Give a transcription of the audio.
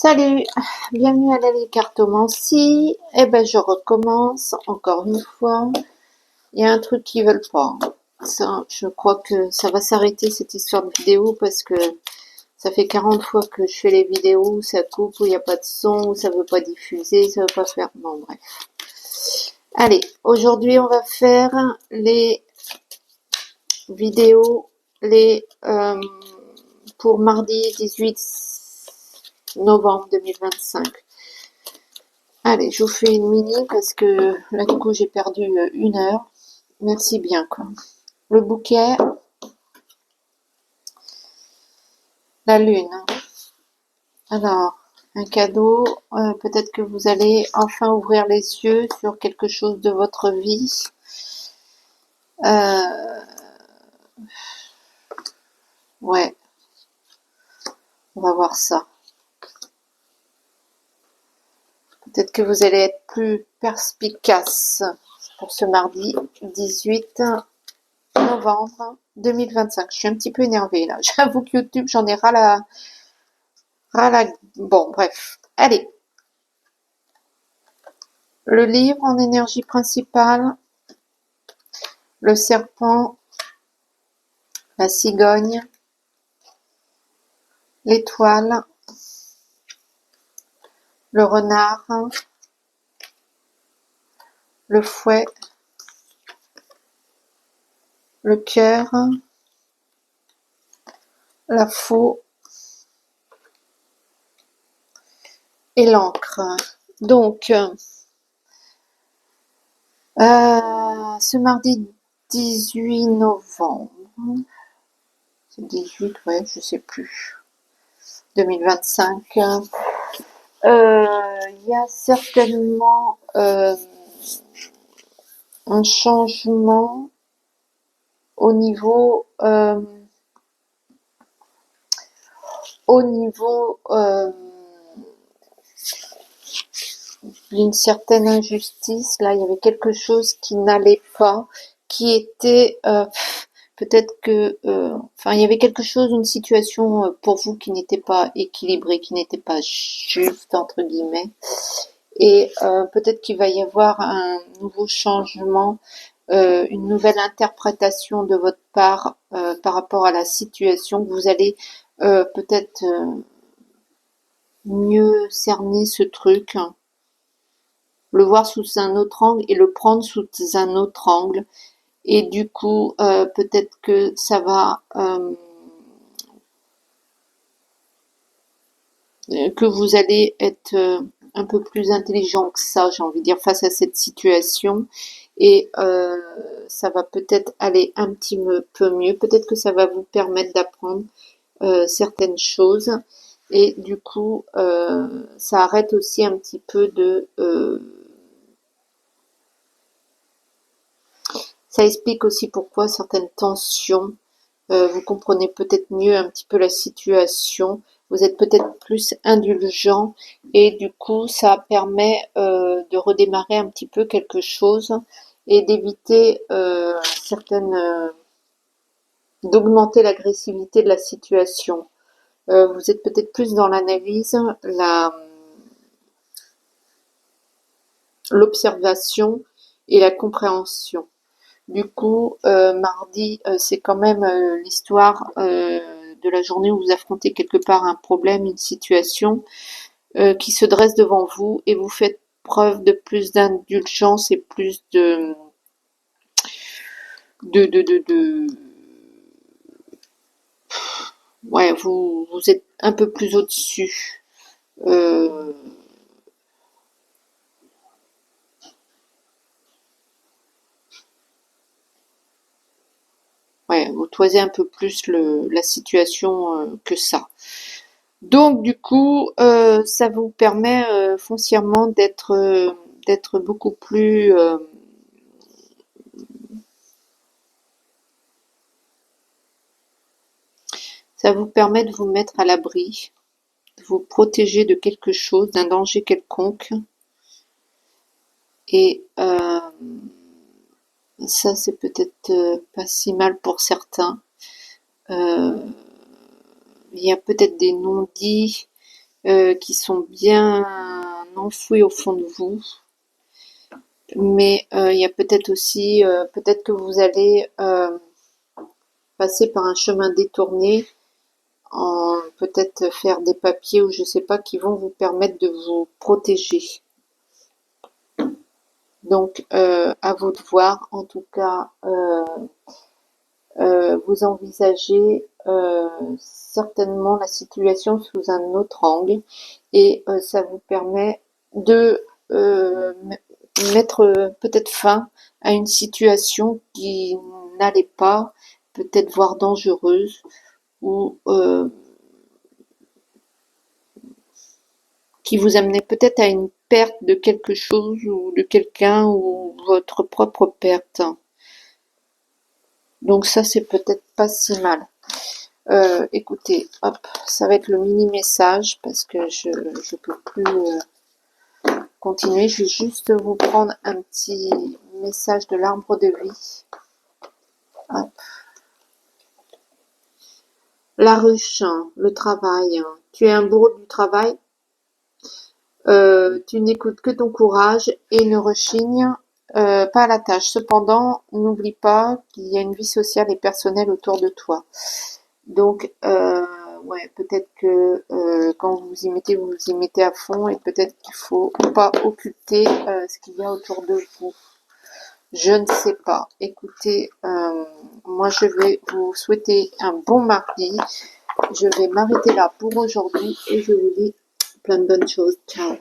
Salut, bienvenue à la cartomancie. Eh ben, je recommence encore une fois. Il y a un truc qu'ils veulent pas. Ça, je crois que ça va s'arrêter cette histoire de vidéo parce que ça fait 40 fois que je fais les vidéos où ça coupe, où il n'y a pas de son, où ça veut pas diffuser, ça veut pas faire. Bon, bref. Allez, aujourd'hui on va faire les vidéos pour mardi 18 novembre 2025. Allez, je vous fais une mini parce que là du coup j'ai perdu 1 heure. Merci bien quoi. Le bouquet, la lune. Alors, un cadeau, peut-être que vous allez enfin ouvrir les yeux sur quelque chose de votre vie. Ouais, on va voir ça. Peut-être que vous allez être plus perspicace pour ce mardi 18 novembre 2025. Je suis un petit peu énervée là. J'avoue que YouTube, j'en ai ras la... Bon, bref. Allez. Le livre en énergie principale, le serpent, la cigogne, l'étoile, le renard, le fouet, le cœur, la faux et l'encre. Donc, ce mardi 18 novembre, c'est 18, ouais, je sais plus, 2025, il y a certainement un changement au niveau d'une certaine injustice. Là, il y avait quelque chose qui n'allait pas, qui était peut-être que, enfin, il y avait quelque chose, une situation pour vous qui n'était pas équilibrée, qui n'était pas juste entre guillemets, et peut-être qu'il va y avoir un nouveau changement, une nouvelle interprétation de votre part par rapport à la situation. Vous allez peut-être mieux cerner ce truc, le voir sous un autre angle et le prendre sous un autre angle. Et du coup, peut-être que ça va, que vous allez être un peu plus intelligent que ça, j'ai envie de dire, face à cette situation. Et ça va peut-être aller un petit peu mieux. Peut-être que ça va vous permettre d'apprendre certaines choses. Et du coup, ça arrête aussi un petit peu de... ça explique aussi pourquoi certaines tensions, vous comprenez peut-être mieux un petit peu la situation, vous êtes peut-être plus indulgent et du coup ça permet de redémarrer un petit peu quelque chose et d'éviter d'augmenter l'agressivité de la situation. Vous êtes peut-être plus dans l'analyse, l'observation et la compréhension. Du coup, mardi, c'est quand même l'histoire de la journée où vous affrontez quelque part un problème, une situation qui se dresse devant vous et vous faites preuve de plus d'indulgence et plus de ouais, vous êtes un peu plus au-dessus. Euh, ouais, vous toisez un peu plus la situation que ça. Donc du coup, ça vous permet foncièrement d'être beaucoup plus ça vous permet de vous mettre à l'abri, de vous protéger de quelque chose, d'un danger quelconque. Et ça, c'est peut-être pas si mal pour certains. Il y a peut-être des non-dits, qui sont bien enfouis au fond de vous. Mais il y a peut-être aussi, peut-être que vous allez passer par un chemin détourné, en peut-être faire des papiers ou je sais pas qui vont vous permettre de vous protéger. Donc à vous de voir. En tout cas, vous envisagez certainement la situation sous un autre angle et ça vous permet de mettre peut-être fin à une situation qui n'allait pas, peut-être voire dangereuse, ou qui vous amenait peut-être à une perte de quelque chose ou de quelqu'un ou votre propre perte. Donc ça, c'est peut-être pas si mal. Écoutez, hop, ça va être le mini message parce que je peux plus continuer. Je vais juste vous prendre un petit message de l'arbre de vie. Hop. La ruche, le travail. Tu es un bourreau du travail. Tu n'écoutes que ton courage et ne rechigne pas à la tâche. Cependant, n'oublie pas qu'il y a une vie sociale et personnelle autour de toi. Donc, ouais, peut-être que quand vous y mettez à fond et peut-être qu'il faut pas occulter ce qu'il y a autour de vous. Je ne sais pas. Écoutez, moi je vais vous souhaiter un bon mardi. Je vais m'arrêter là pour aujourd'hui et je vous dis plein de bonnes choses. Ciao.